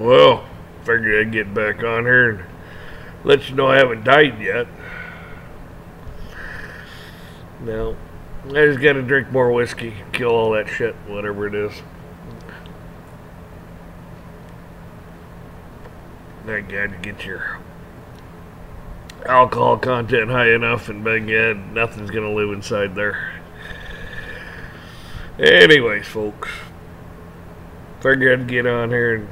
Well, figured I'd get back on here and let you know I haven't died yet. No, I just gotta drink more whiskey, kill all that shit, whatever it is. Thank God you get your alcohol content high enough, and by God, nothing's gonna live inside there. Anyways, folks, figured I'd get on here and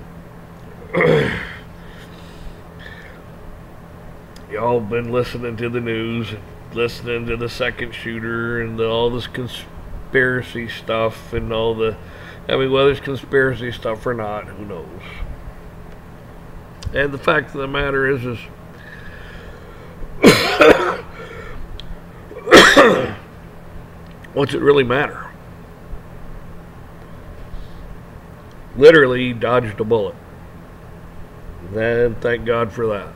y'all been listening to the news, listening to the second shooter and all this conspiracy stuff and all the, I mean, whether it's conspiracy stuff or not, who knows? And the fact of the matter is what's it really matter? Literally, he dodged a bullet. And thank God for that.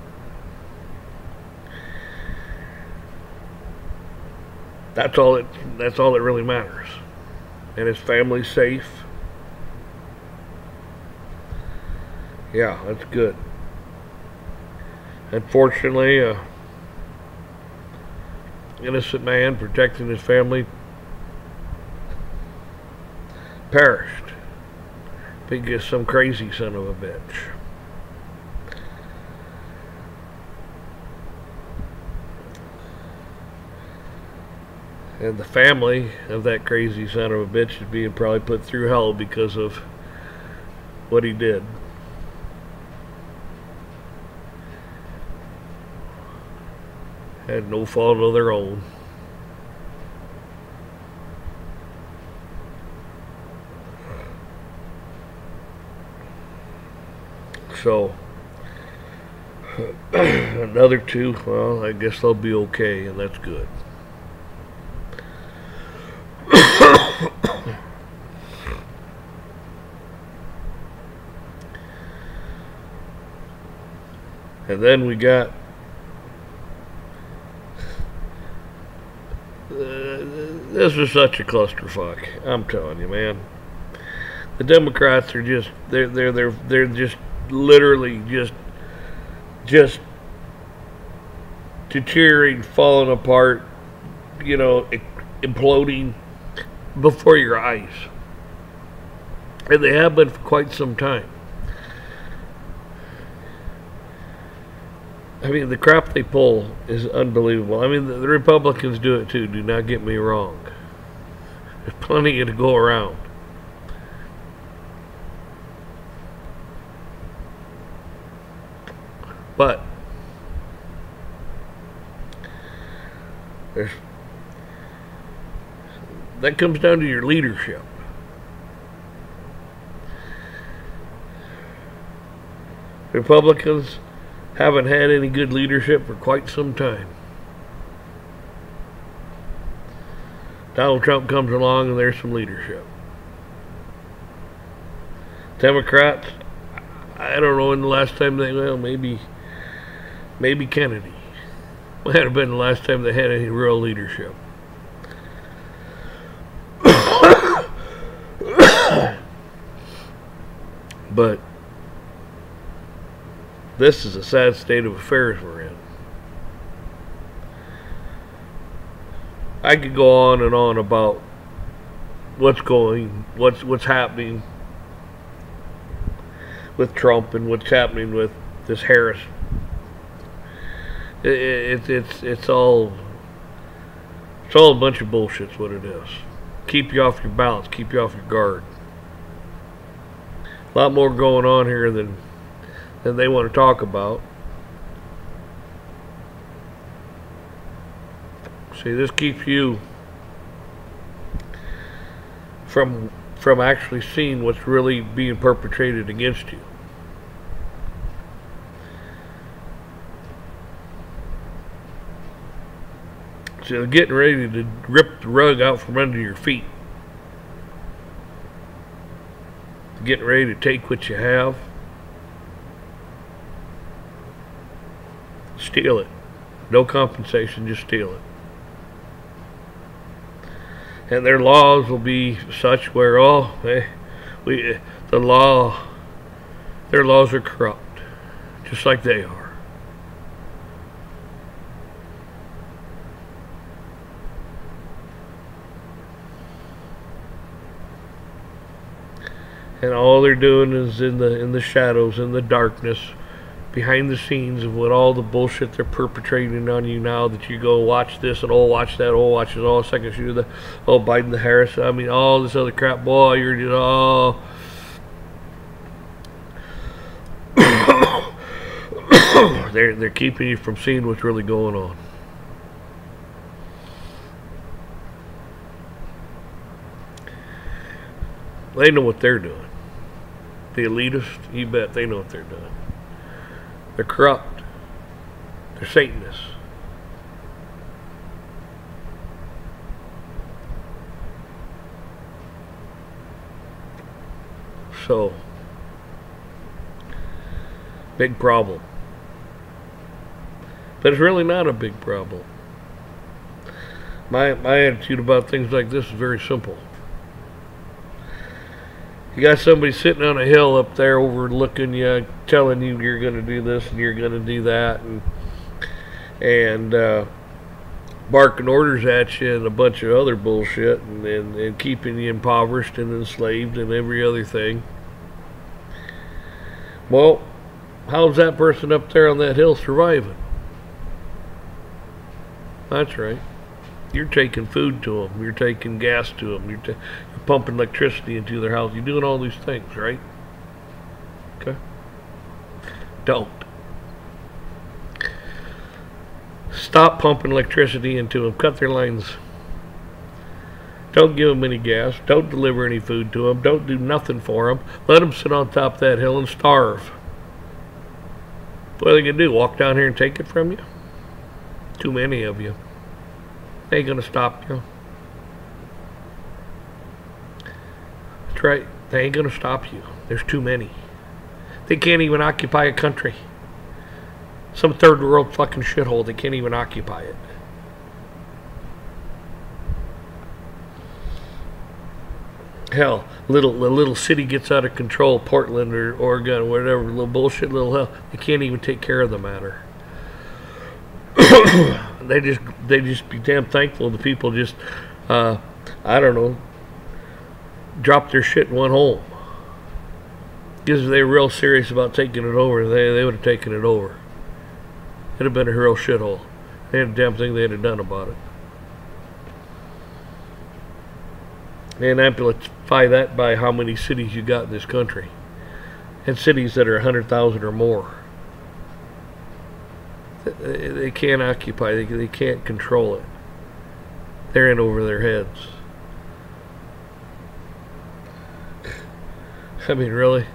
That's all that really matters. And his family's safe. Yeah, that's good. Unfortunately, innocent man protecting his family perished because some crazy son of a bitch. And the family of that crazy son of a bitch is being probably put through hell because of what he did. Had no fault of their own. So, another two, well, I guess they'll be okay, and that's good. And then we got this is such a clusterfuck. I'm telling you, man. The Democrats are just they're just literally just deteriorating, falling apart, you know, imploding before your eyes. And they have been for quite some time. I mean, the crap they pull is unbelievable. I mean, the Republicans do it too, do not get me wrong. There's plenty to go around. But that comes down to your leadership. Republicans haven't had any good leadership for quite some time. Donald Trump comes along and there's some leadership. Democrats, I don't know when the last time maybe Kennedy might have been the last time they had any real leadership. But this is a sad state of affairs we're in. I could go on and on about what's happening with Trump and what's happening with this Harris. It's all a bunch of bullshit's what it is. Keep you off your balance, keep you off your guard. A lot more going on here than they want to talk about. See, this keeps you from actually seeing what's really being perpetrated against you. So they're getting ready to rip the rug out from under your feet. They're getting ready to take what you have, steal it. No compensation, just steal it. And their laws will be such where the Their laws are corrupt, just like they are. And all they're doing is in the shadows, in the darkness, behind the scenes of what all the bullshit they're perpetrating on you now, that you go watch this and oh watch that, oh watch this, oh second shooter, the oh Biden the Harris, I mean all this other crap, boy, you're just they're keeping you from seeing what's really going on. They know what they're doing. The elitists, you bet they know what they're doing. They're corrupt. They're Satanists. So, big problem. But it's really not a big problem. My attitude about things like this is very simple. You got somebody sitting on a hill up there overlooking you, telling you you're going to do this and you're going to do that, and barking orders at you and a bunch of other bullshit, and keeping you impoverished and enslaved and every other thing. Well, how's that person up there on that hill surviving? That's right. You're taking food to them. You're taking gas to them. You're pumping electricity into their house. You're doing all these things, right? Okay? Don't. Stop pumping electricity into them. Cut their lines. Don't give them any gas. Don't deliver any food to them. Don't do nothing for them. Let them sit on top of that hill and starve. What are they going to do? Walk down here and take it from you? Too many of you. They ain't going to stop you. That's right. They ain't going to stop you. There's too many. They can't even occupy a country. Some third world fucking shithole. They can't even occupy it. Hell, a little city gets out of control, Portland or Oregon, whatever, little bullshit, little hell. They can't even take care of the matter. They just be damn thankful the people just, I don't know, drop their shit and went home. Because if they were real serious about taking it over, they would have taken it over. It'd have been a real shithole. They had a damn thing they'd have done about it. And amplify that by how many cities you got in this country. And cities that are 100,000 or more. They can't occupy, they can't control it. They're in over their heads. I mean, really?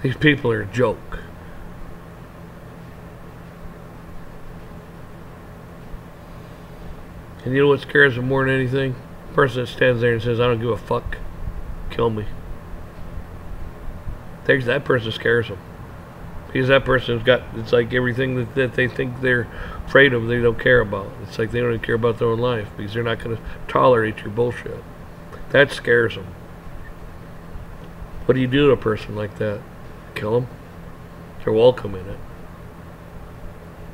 These people are a joke. And you know what scares them more than anything? The person that stands there and says, I don't give a fuck. Kill me. That person scares them. Because that person's got, it's like everything that they think they're afraid of, they don't care about. It's like they don't even care about their own life because they're not going to tolerate your bullshit. That scares them. What do you do to a person like that? Kill them? They're welcome in it.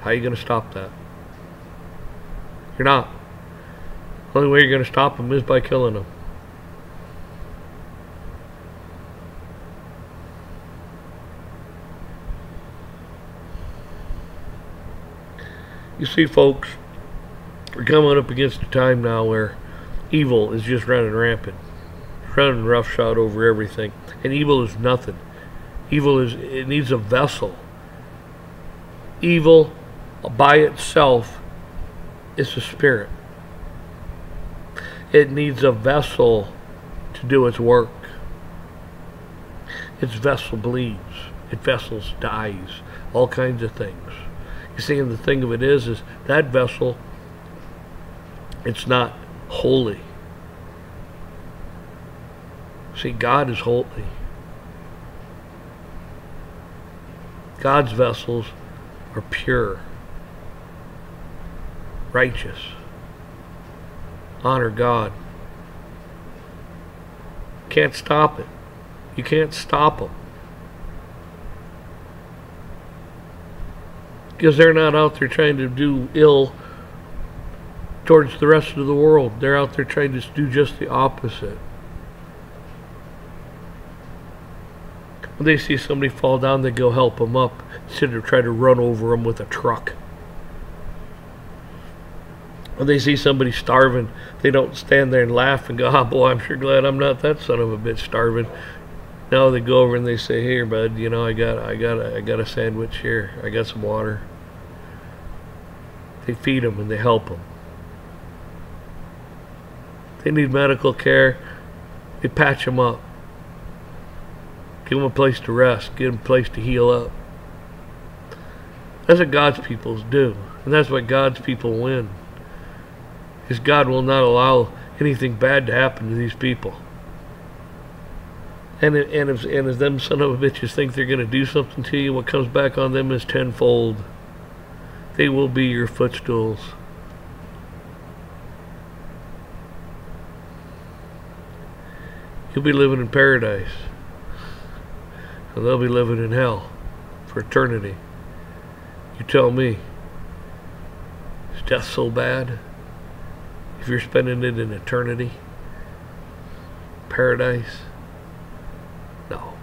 How are you going to stop that? You're not. The only way you're going to stop them is by killing them. You see, folks, we're coming up against a time now where evil is just running rampant. It's running roughshod over everything. And evil is nothing. It needs a vessel. Evil by itself is a spirit. It needs a vessel to do its work. Its vessel bleeds. Its vessel dies. All kinds of things. You see, and the thing of it is that vessel, it's not holy. See, God is holy. God's vessels are pure, righteous, honor God. Can't stop it. You can't stop them. Because they're not out there trying to do ill towards the rest of the world. They're out there trying to do just the opposite. When they see somebody fall down, they go help them up instead of try to run over them with a truck. When they see somebody starving, they don't stand there and laugh and go, "Ah, boy, I'm sure glad I'm not that son of a bitch starving." Now they go over and they say, "Here, bud, you know, I got a sandwich here. I got some water." They feed them and they help them. They need medical care. They patch them up. Give them a place to rest. Give them a place to heal up. That's what God's people do. And that's what God's people win. Because God will not allow anything bad to happen to these people. And if them son of a bitches think they're going to do something to you, what comes back on them is tenfold. They will be your footstools. You'll be living in paradise. And they'll be living in hell for eternity. You tell me, is death so bad? If you're spending it in eternity? Paradise? No.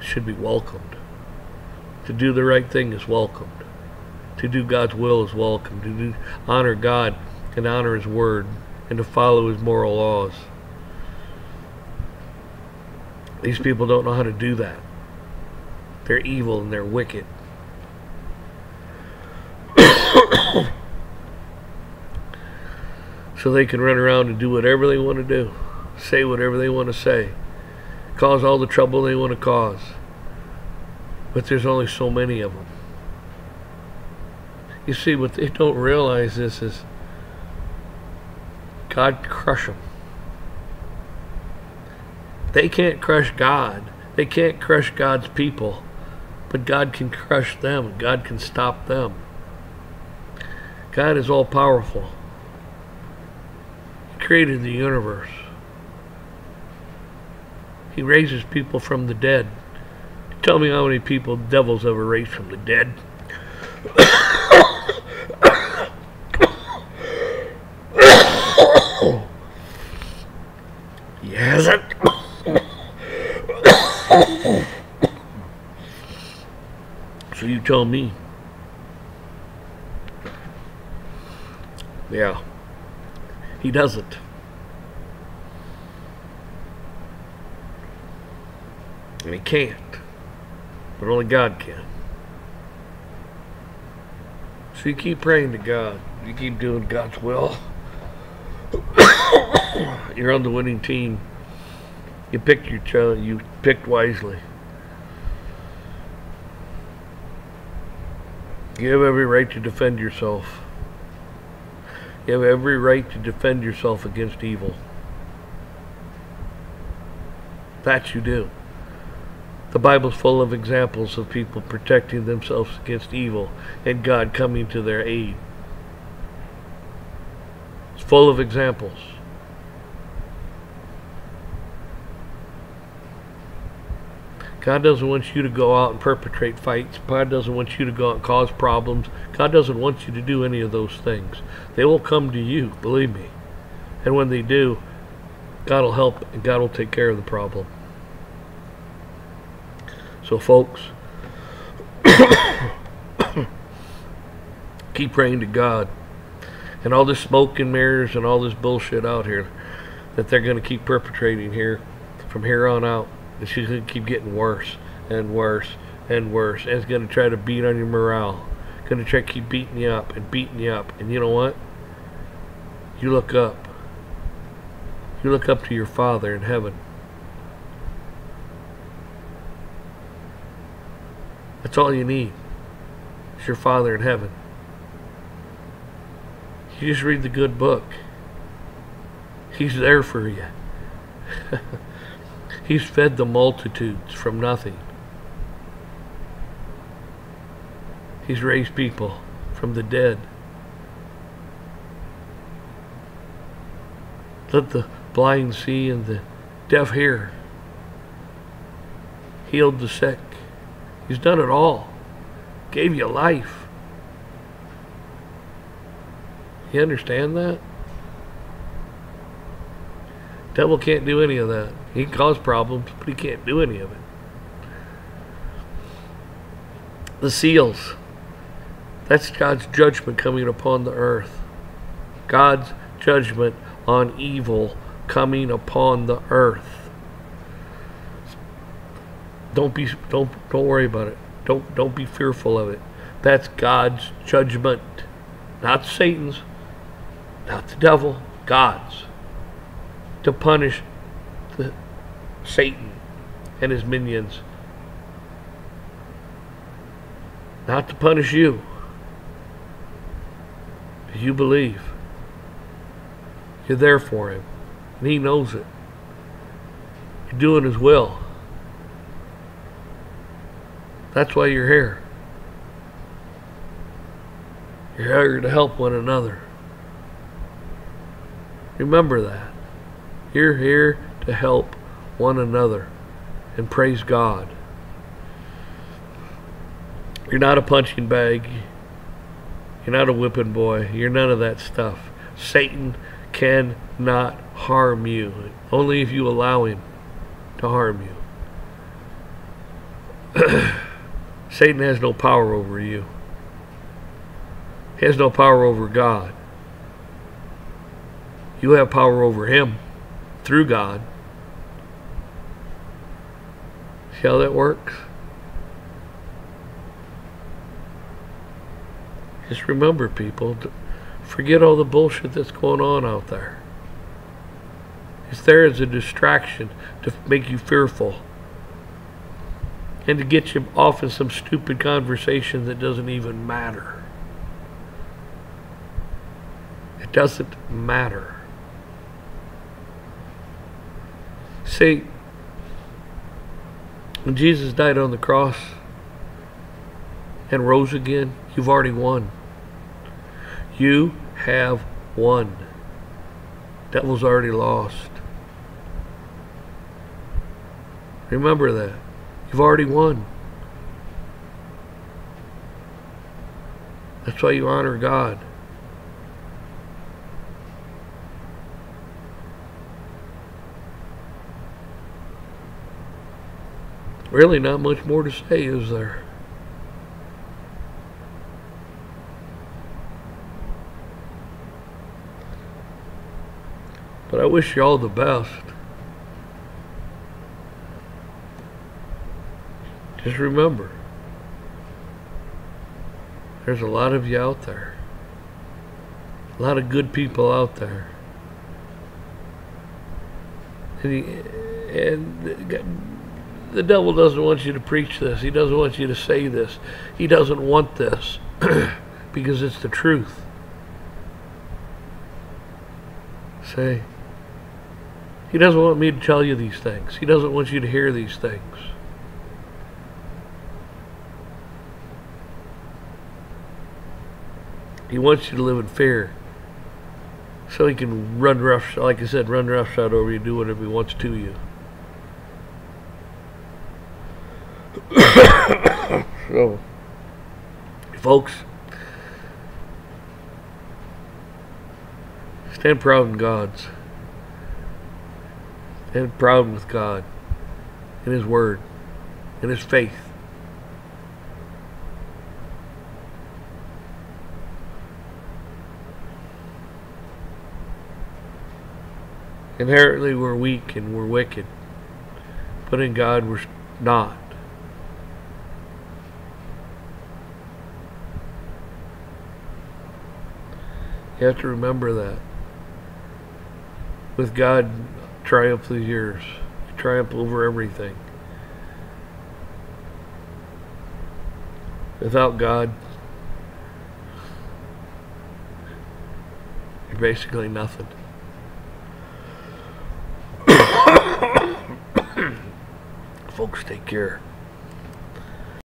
It should be welcomed. To do the right thing is welcomed. To do God's will is welcomed. To honor God and honor His Word and to follow His moral laws. These people don't know how to do that. They're evil and they're wicked. So they can run around and do whatever they want to do. Say whatever they want to say. Cause all the trouble they want to cause. But there's only so many of them. You see, what they don't realize is God crush them. They can't crush God. They can't crush God's people. But God can crush them. God can stop them. God is all powerful. He created the universe. He raises people from the dead. Tell me how many people devils ever raised from the dead. Yes. So you tell me. Yeah. He doesn't. And he can't. But only God can. So you keep praying to God. You keep doing God's will. You're on the winning team. You picked your child. You picked wisely. You have every right to defend yourself. You have every right to defend yourself against evil. That you do. The Bible's full of examples of people protecting themselves against evil and God coming to their aid. It's full of examples. God doesn't want you to go out and perpetrate fights. God doesn't want you to go out and cause problems. God doesn't want you to do any of those things. They will come to you, believe me. And when they do, God will help and God will take care of the problem. So folks, keep praying to God. And all this smoke and mirrors and all this bullshit out here that they're going to keep perpetrating here from here on out. It's just going to keep getting worse and worse and worse. And it's going to try to beat on your morale. Going to try to keep beating you up and beating you up. And you know what? You look up. You look up to your Father in heaven. That's all you need. It's your Father in heaven. You just read the good book. He's there for you. He's fed the multitudes from nothing. He's raised people from the dead. Let the blind see and the deaf hear. healed the sick. He's done it all. Gave you life. You understand that? Devil can't do any of that. He can cause problems, but he can't do any of it. The seals. That's God's judgment coming upon the earth. God's judgment on evil coming upon the earth. Don't worry about it. Don't be fearful of it. That's God's judgment. Not Satan's. Not the devil. God's. To punish Satan and his minions. Not to punish you. You believe. You're there for him. And he knows it. You're doing his will. That's why you're here. You're here to help one another. Remember that. You're here to help one another. And praise God. You're not a punching bag. You're not a whipping boy. You're none of that stuff. Satan cannot harm you. Only if you allow him to harm you. Satan has no power over you. He has no power over God. You have power over him through God. See how that works? Just remember, people, forget all the bullshit that's going on out there. It's there as a distraction to make you fearful and to get you off in some stupid conversation that doesn't even matter. It doesn't matter. See, when Jesus died on the cross and rose again, you've already won. You have won. Devil's already lost. Remember that. You've already won. That's why you honor God. Really not much more to say, is there? But I wish you all the best. Just remember, there's a lot of you out there. A lot of good people out there. And the devil doesn't want you to preach this. He doesn't want you to say this. He doesn't want this because it's the truth. Say, he doesn't want me to tell you these things. He doesn't want you to hear these things. He wants you to live in fear so he can run rough, like I said, run roughshod over you, do whatever he wants to you. So, folks, stand proud in God's. Stand proud with God, in his word, in his faith. Inherently we're weak and we're wicked, but in God we're not. You have to remember that. With God, triumph is yours. You triumph over everything. Without God, you're basically nothing. Folks, take care.